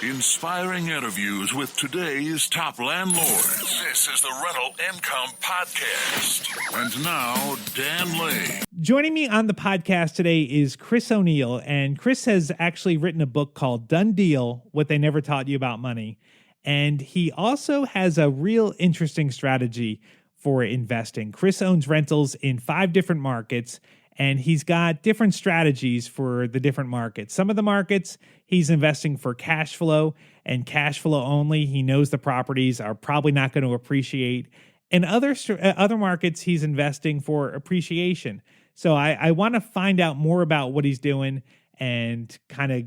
Inspiring interviews with today's top landlords. This is the Rental Income Podcast. And now, Dan Lay. Joining me on the podcast today is Chris O'Neill, and Chris has actually written a book called Done Deal, What They Never Taught You About Money. And he also has a real interesting strategy for investing. Chris owns rentals in 5 different markets, and he's got different strategies for the different markets. Some of the markets, he's investing for cash flow and cash flow only. He knows the properties are probably not going to appreciate. And other markets, he's investing for appreciation. So I want to find out more about what he's doing and kind of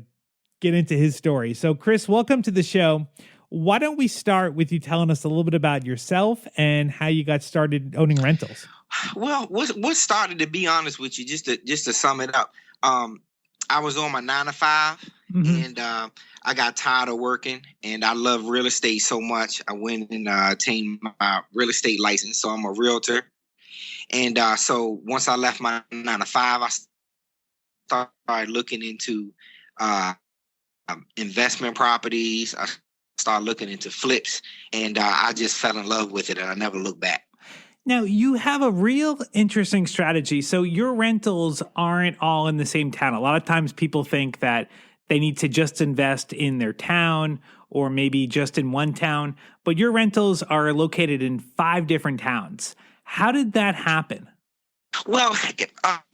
get into his story. So Chris, welcome to the show. Why don't we start with you telling us a little bit about yourself and how you got started owning rentals? Well, what started, to be honest with you, just to sum it up, I was on my 9-to-5, and I got tired of working, and I love real estate so much. I went and obtained my real estate license, so I'm a realtor. And so once I left my 9-to-5, I started looking into investment properties. I started looking into flips, and I just fell in love with it, and I never looked back. Now, you have a real interesting strategy. So your rentals aren't all in the same town. A lot of times people think that they need to just invest in their town or maybe just in one town, but your rentals are located in 5 different towns. How did that happen? Well,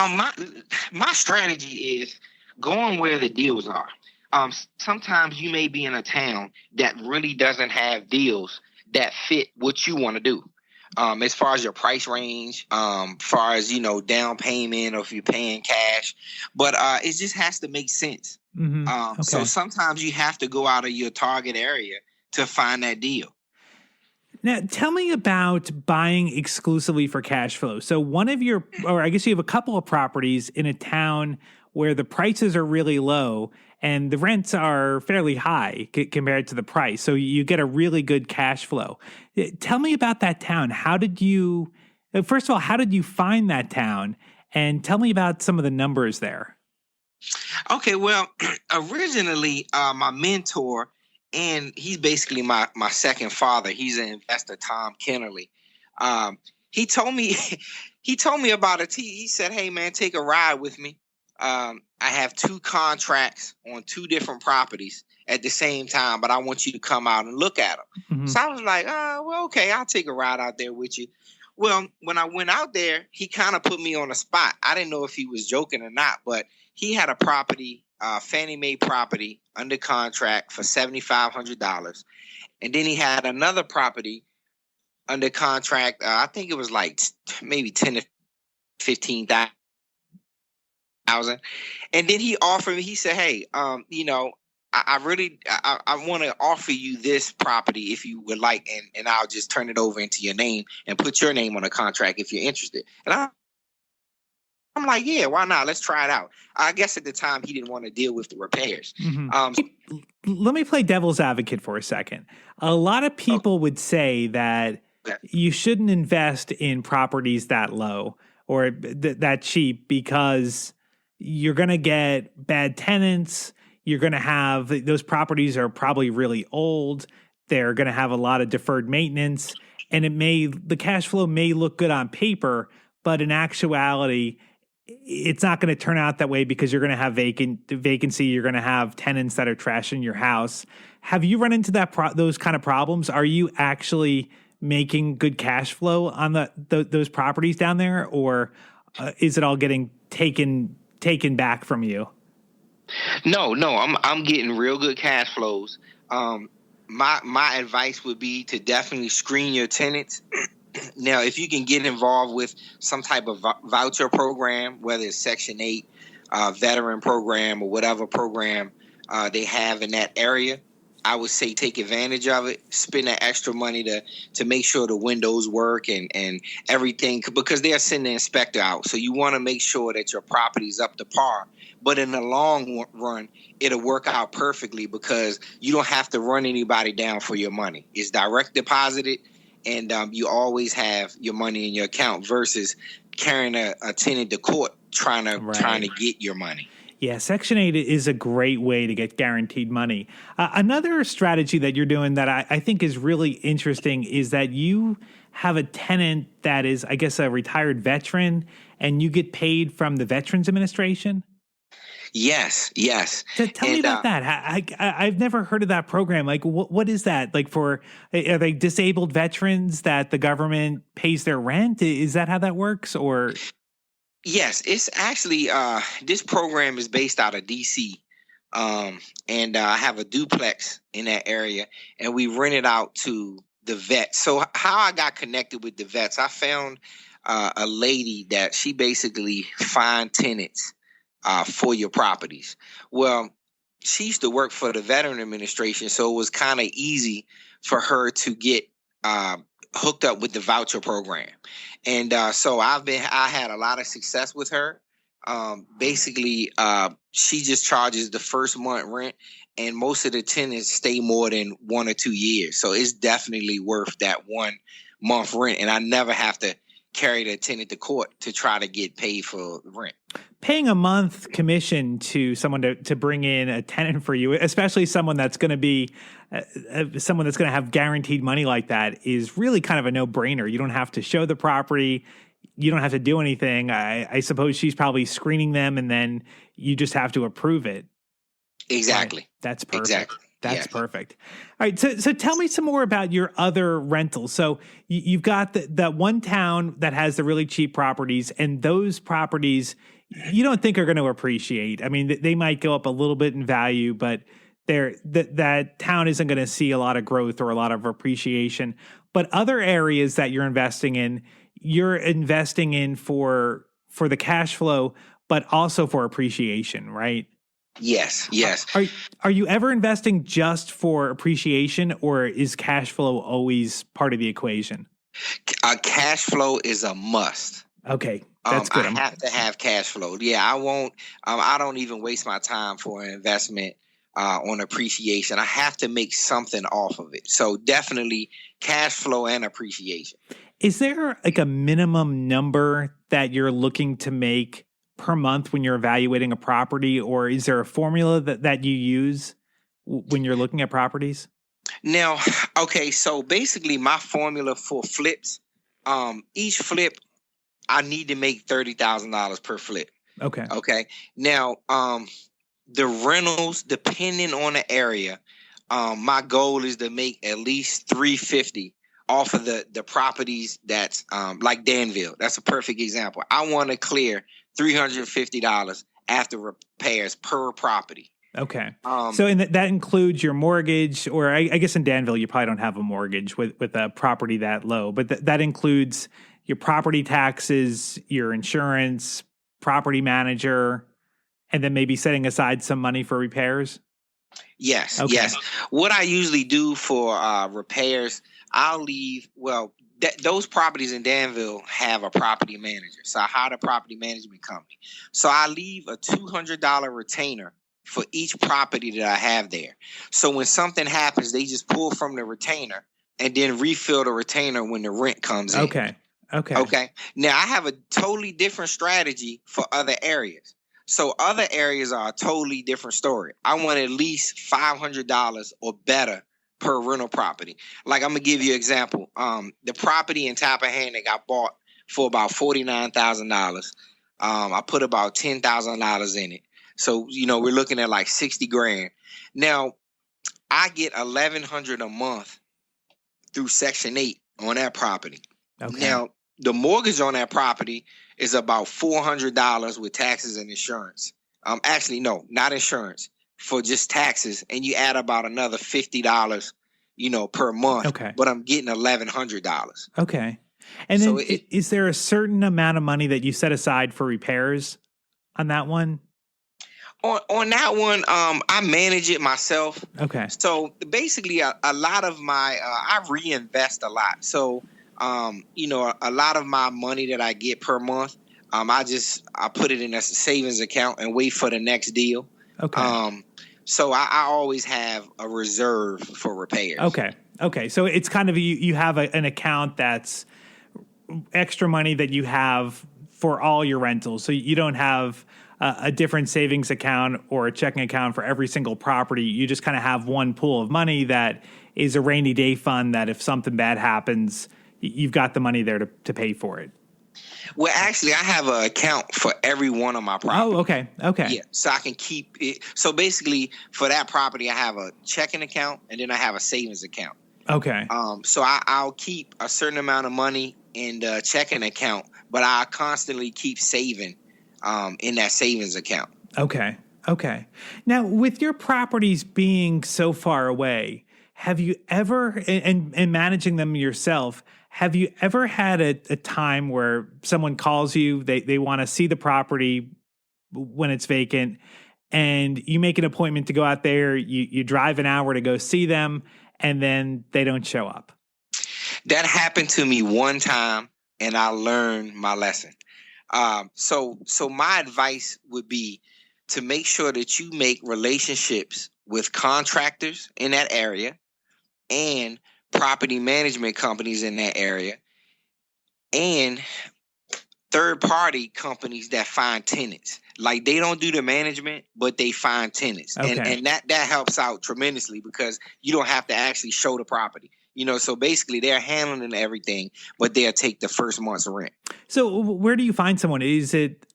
my strategy is going where the deals are. Sometimes you may be in a town that really doesn't have deals that fit what you want to do. As far as your price range, far as, down payment or if you're paying cash, but it just has to make sense. Okay. So sometimes you have to go out of your target area to find that deal. Now, tell me about buying exclusively for cash flow. So you have a couple of properties in a town where the prices are really low and the rents are fairly high compared to the price. So you get a really good cash flow. Tell me about that town. First of all, how did you find that town? And tell me about some of the numbers there. Okay, well, originally my mentor, and he's basically my second father. He's an investor, Tom Kennerly. He told me about it. He said, "Hey man, take a ride with me. I have 2 contracts on 2 different properties at the same time, but I want you to come out and look at them." Mm-hmm. So I was like, well, okay, I'll take a ride out there with you. Well, when I went out there, he kind of put me on the spot. I didn't know if he was joking or not, but he had a property, Fannie Mae property, under contract for $7,500. And then he had another property under contract. I think it was like maybe 10 to 15,000. And then he offered me, he said, "Hey, I want to offer you this property if you would like, and I'll just turn it over into your name and put your name on a contract if you're interested." And I'm like, yeah, why not? Let's try it out. I guess at the time he didn't want to deal with the repairs. Mm-hmm. Let me play devil's advocate for a second. A lot of people would say that you shouldn't invest in properties that low or that cheap because you're going to get bad tenants. You're going to have, those properties are probably really old. They're going to have a lot of deferred maintenance, and the cash flow may look good on paper, but in actuality, it's not going to turn out that way because you're going to have vacancy. You're going to have tenants that are trashing your house. Have you run into those kind of problems? Are you actually making good cash flow on those properties down there, or is it all getting taken back from you? No, I'm getting real good cash flows. My advice would be to definitely screen your tenants. Now, if you can get involved with some type of voucher program, whether it's Section 8, veteran program, or whatever program they have in that area, I would say take advantage of it. Spend that extra money to make sure the windows work and everything, because they'll send the inspector out. So you want to make sure that your property's up to par. But in the long run, it'll work out perfectly because you don't have to run anybody down for your money. It's direct deposited, and you always have your money in your account versus carrying a tenant to court trying to get your money. Yeah, Section 8 is a great way to get guaranteed money. Another strategy that you're doing that I think is really interesting is that you have a tenant that is, I guess, a retired veteran, and you get paid from the Veterans Administration. Yes, yes. So tell me And about that. I've never heard of that program. Like, what is that? Like, are they disabled veterans that the government pays their rent? Is that how that works? Or yes, it's actually this program is based out of DC. And I have a duplex in that area, and we rent it out to the vets. So how I got connected with the vets, I found a lady that she basically find tenants for your properties. Well, she used to work for the Veteran Administration, so it was kind of easy for her to get hooked up with the voucher program. And so I had a lot of success with her. Basically, she just charges the first month rent, and most of the tenants stay more than 1 or 2 years. So it's definitely worth that 1 month rent, and I never have to carry the tenant to court to try to get paid for rent. paying a month commission to someone to bring in a tenant for you, especially someone that's going to be someone that's going to have guaranteed money like that, is really kind of a no-brainer. You don't have to show the property. You don't have to do anything. I suppose she's probably screening them, and then you just have to approve it. Exactly. Right. That's perfect. Exactly. That's perfect. All right. So tell me some more about your other rentals. So you've got that one town that has the really cheap properties, and those properties you don't think are going to appreciate. I mean, they might go up a little bit in value, but that town isn't going to see a lot of growth or a lot of appreciation. But other areas that you're investing in for the cash flow, but also for appreciation, right? Yes. Are you ever investing just for appreciation, or is cash flow always part of the equation? Cash flow is a must. Okay, that's good. I have to have cash flow. Yeah, I won't. I don't even waste my time for an investment on appreciation. I have to make something off of it. So definitely cash flow and appreciation. Is there like a minimum number that you're looking to make per month when you're evaluating a property, or is there a formula that you use when you're looking at properties? Now, okay, so basically my formula for flips, each flip, I need to make $30,000 per flip. Okay. Okay. Now, the rentals, depending on the area, my goal is to make at least $350 off of the properties that's like Danville. That's a perfect example. I want to clear $350 after repairs per property. Okay. So that includes your mortgage, or I guess in Danville you probably don't have a mortgage with a property that low, but that includes your property taxes, your insurance, property manager, and then maybe setting aside some money for repairs? Yes, okay. Yes. What I usually do for repairs, I'll leave, those properties in Danville have a property manager. So I hire a property management company. So I leave a $200 retainer for each property that I have there. So when something happens, they just pull from the retainer and then refill the retainer when the rent comes in. Okay. Now I have a totally different strategy for other areas. So other areas are a totally different story. I want at least $500 or better per rental property. Like, I'm gonna give you an example. The property in Tappahannock I bought for about $49,000. I put about $10,000 in it. So, we're looking at like 60 grand. Now, I get $1,100 a month through Section 8 on that property. Okay. Now, the mortgage on that property is about $400 with taxes and insurance. Actually, no, not insurance, for just taxes. And you add about another $50, per month. Okay. But I'm getting $1,100. Okay. And So then is there a certain amount of money that you set aside for repairs on that one? On that one, I manage it myself. Okay. So basically, a lot of my, I reinvest a lot. So, a lot of my money that I get per month, I put it in a savings account and wait for the next deal. Okay. So I always have a reserve for repairs. Okay. So it's kind of you have an account that's extra money that you have for all your rentals. So you don't have a different savings account or a checking account for every single property. You just kind of have one pool of money that is a rainy day fund that if something bad happens, you've got the money there to pay for it. Well, actually, I have an account for every one of my properties. Oh, okay. Okay. Yeah, so I can keep it. So basically, for that property, I have a checking account and then I have a savings account. Okay. So I'll keep a certain amount of money in the checking account, but I constantly keep saving in that savings account. Okay. Okay. Now, with your properties being so far away, have you ever, and managing them yourself, have you ever had a time where someone calls you, they want to see the property when it's vacant, and you make an appointment to go out there, you drive an hour to go see them, and then they don't show up? That happened to me one time, and I learned my lesson. So my advice would be to make sure that you make relationships with contractors in that area and property management companies in that area and third-party companies that find tenants. Like, they don't do the management, but they find tenants. Okay. And that helps out tremendously because you don't have to actually show the property. So basically they're handling everything, but they'll take the first month's rent. So where do you find someone? Is it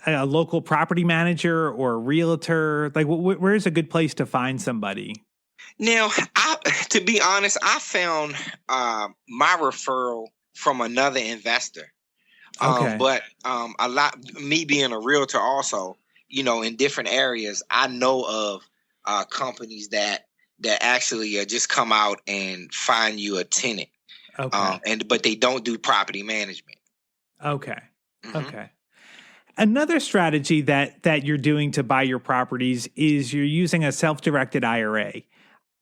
a local property manager or a realtor? Like, where's a good place to find somebody? Now, to be honest, I found my referral from another investor. Okay. But me being a realtor also, in different areas, I know of companies that actually just come out and find you a tenant. Okay. But they don't do property management. Okay. Mm-hmm. Okay. Another strategy that you're doing to buy your properties is you're using a self-directed IRA.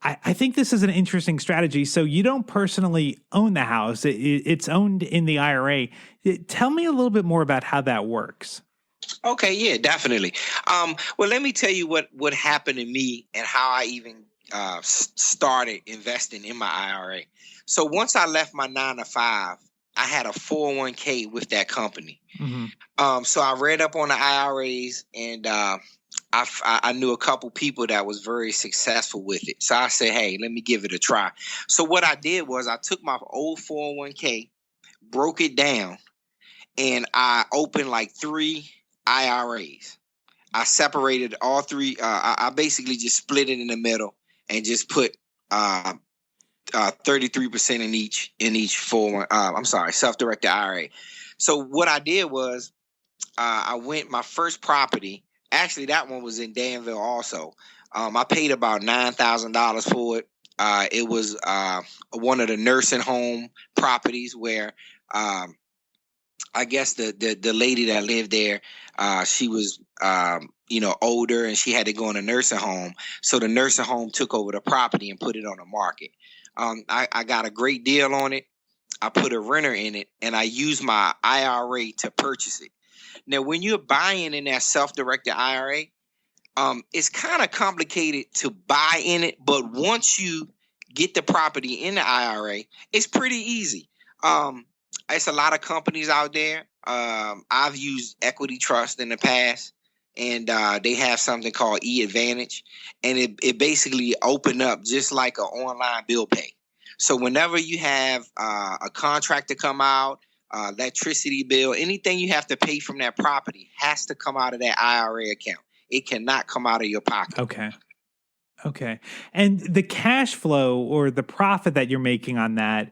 I think this is an interesting strategy. So you don't personally own the house. It's owned in the IRA. Tell me a little bit more about how that works. Okay, yeah, definitely. Well, let me tell you what happened to me and how I even started investing in my IRA. So once I left my 9-to-5, I had a 401k with that company. Mm-hmm. So I read up on the IRAs and I knew a couple people that was very successful with it. So I said, hey, let me give it a try. So what I did was I took my old 401k, broke it down, and I opened like 3 IRAs. I separated all 3. I basically just split it in the middle and just put 33% in each self-directed IRA. So what I did was my first property. Actually, that one was in Danville also. I paid about $9,000 for it. It was one of the nursing home properties where I guess the lady that lived there, she was older and she had to go in a nursing home. So the nursing home took over the property and put it on the market. I got a great deal on it. I put a renter in it and I used my IRA to purchase it. Now, when you're buying in that self-directed IRA, it's kind of complicated to buy in it. But once you get the property in the IRA, it's pretty easy. It's a lot of companies out there. I've used Equity Trust in the past, and they have something called E-Advantage. And it basically opened up just like an online bill pay. So whenever you have a contractor come out, electricity bill, anything you have to pay from that property has to come out of that IRA account. It cannot come out of your pocket. Okay. And the cash flow or the profit that you're making on that,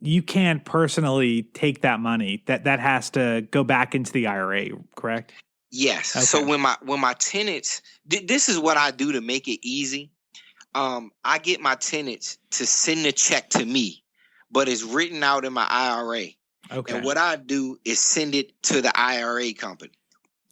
you can't personally take that money. That has to go back into the IRA, correct? Yes. Okay. So when my tenants, this is what I do to make it easy. I get my tenants to send the check to me, but it's written out in my IRA. Okay. And what I do is send it to the IRA company.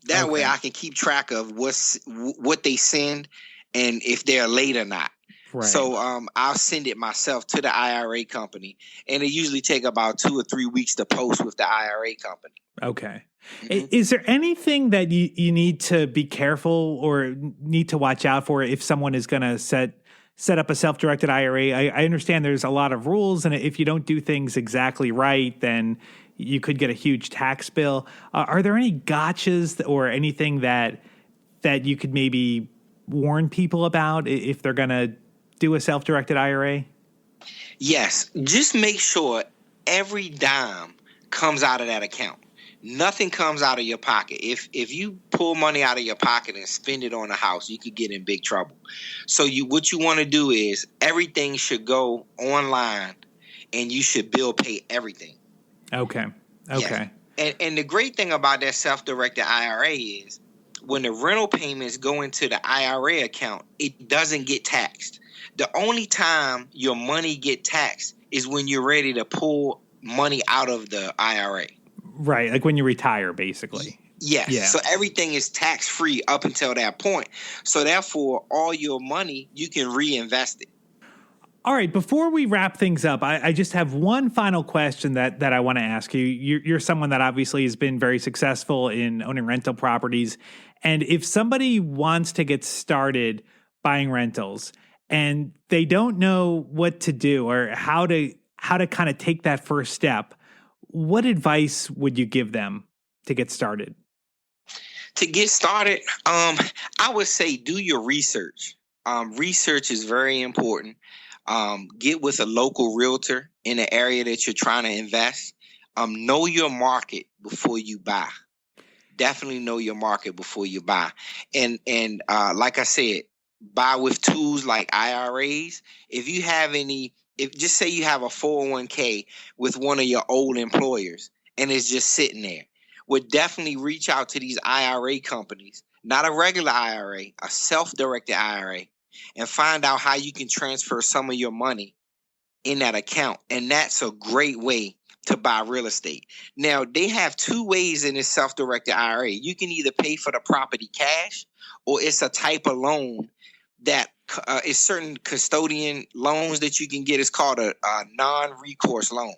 That way I can keep track of what they send and if they're late or not. Right. So I'll send it myself to the IRA company, and it usually take about 2 or 3 weeks to post with the IRA company. Okay. Mm-hmm. Is there anything that you need to be careful or need to watch out for if someone is going to set up a self-directed IRA? I understand there's a lot of rules, and if you don't do things exactly right, then you could get a huge tax bill. Are there any gotchas or anything that that you could maybe warn people about if they're going to do a self-directed IRA? Yes, just make sure every dime comes out of that account. Nothing comes out of your pocket. If you pull money out of your pocket and spend it on a house, you could get in big trouble. So what you want to do is everything should go online, and you should bill pay everything. Okay. Yes. And the great thing about that self-directed IRA is when the rental payments go into the IRA account, it doesn't get taxed. The only time your money get taxed is when you're ready to pull money out of the IRA. Right, like when you retire, basically. Yes. Yeah. So everything is tax-free up until that point. So therefore, all your money, you can reinvest it. All right, before we wrap things up, I just have one final question that I want to ask you. You're someone that obviously has been very successful in owning rental properties. And if somebody wants to get started buying rentals and they don't know what to do or how to kind of take that first step, what advice would you give them to get started? To get started, I would say do your research. Research is very important. Get with a local realtor in the area that you're trying to invest. Know your market before you buy. Definitely know your market before you buy. And like I said, buy with tools like IRAs. Just say you have a 401k with one of your old employers and it's just sitting there, would definitely reach out to these IRA companies, not a regular IRA, a self-directed IRA, and find out how you can transfer some of your money in that account. And that's a great way to buy real estate. Now, they have two ways in this self-directed IRA. You can either pay for the property cash, or it's a type of loan that is certain custodian loans that you can get. It's called a non-recourse loan.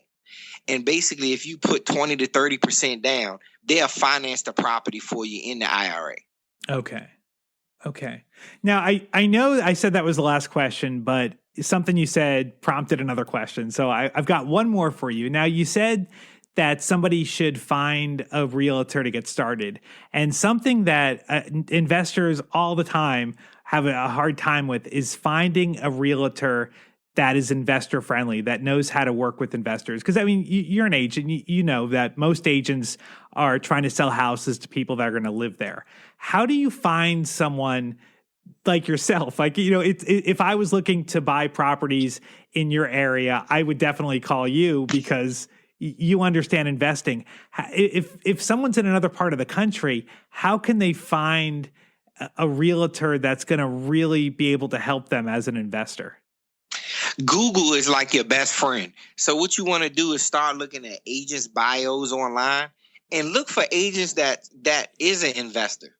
And basically, if you put 20 to 30% down, they'll finance the property for you in the IRA. Okay. Now, I know I said that was the last question, but something you said prompted another question. So I've got one more for you. Now, you said that somebody should find a realtor to get started. And something that investors all the time have a hard time with is finding a realtor that is investor friendly, that knows how to work with investors. Because, I mean, you're an agent. You know that most agents are trying to sell houses to people that are going to live there. How do you find someone like yourself? Like, if I was looking to buy properties in your area, I would definitely call you because you understand investing. If someone's in another part of the country, how can they find a realtor that's going to really be able to help them as an investor? Google is like your best friend. So what you want to do is start looking at agents' bios online and look for agents that is an investor.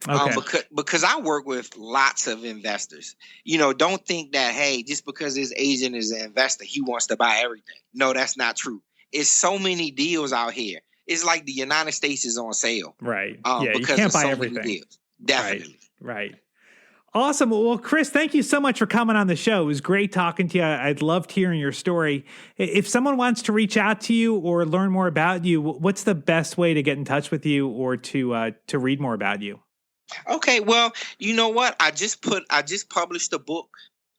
Okay. Because I work with lots of investors. Don't think that, hey, just because this agent is an investor, he wants to buy everything. No, that's not true. It's so many deals out here. It's like the United States is on sale. Right. Yeah, you can't buy everything. Definitely. Right. Awesome. Well, Chris, thank you so much for coming on the show. It was great talking to you. I'd loved hearing your story. If someone wants to reach out to you or learn more about you, what's the best way to get in touch with you or to read more about you? Okay, well, you know what? I just published a book.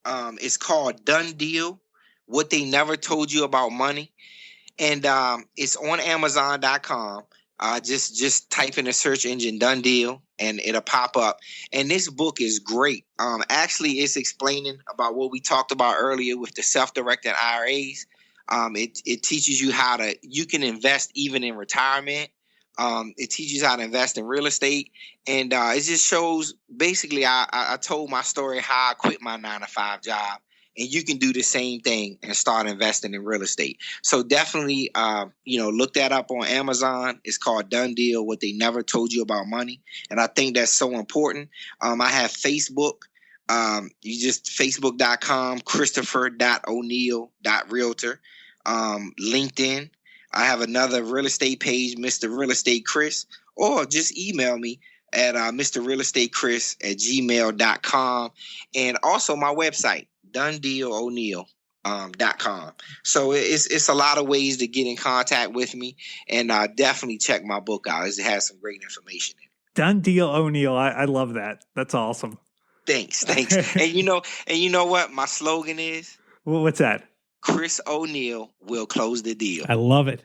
It's called Done Deal: What They Never Told You About Money. And it's on Amazon.com. Just type in the search engine Done Deal and it'll pop up. And this book is great. Actually, it's explaining about what we talked about earlier with the self-directed IRAs. It teaches you you can invest even in retirement. It teaches how to invest in real estate. And it just shows, basically, I told my story how I quit my 9-to-5 job. And you can do the same thing and start investing in real estate. So definitely, look that up on Amazon. It's called Done Deal: What They Never Told You About Money. And I think that's so important. I have Facebook. You just facebook.com, christopher.o'neill.realtor. LinkedIn. I have another real estate page, Mr. Real Estate Chris, or just email me at mrrealestatechris@gmail.com. And also my website, DoneDealO'Neill.com. So it's a lot of ways to get in contact with me, and definitely check my book out. It has some great information in it. Done deal, O'Neill. I love that. That's awesome. Thanks. And you know what my slogan is? Well, what's that? Chris O'Neill will close the deal. I love it.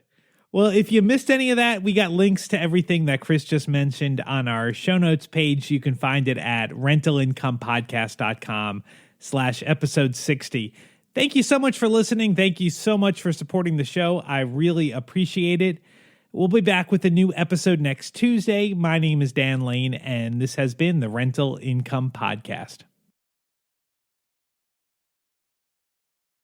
Well, if you missed any of that, we got links to everything that Chris just mentioned on our show notes page. You can find it at rentalincomepodcast.com/episode 60. Thank you so much for listening. Thank you so much for supporting the show. I really appreciate it. We'll be back with a new episode next Tuesday. My name is Dan Lane, and this has been the Rental Income Podcast.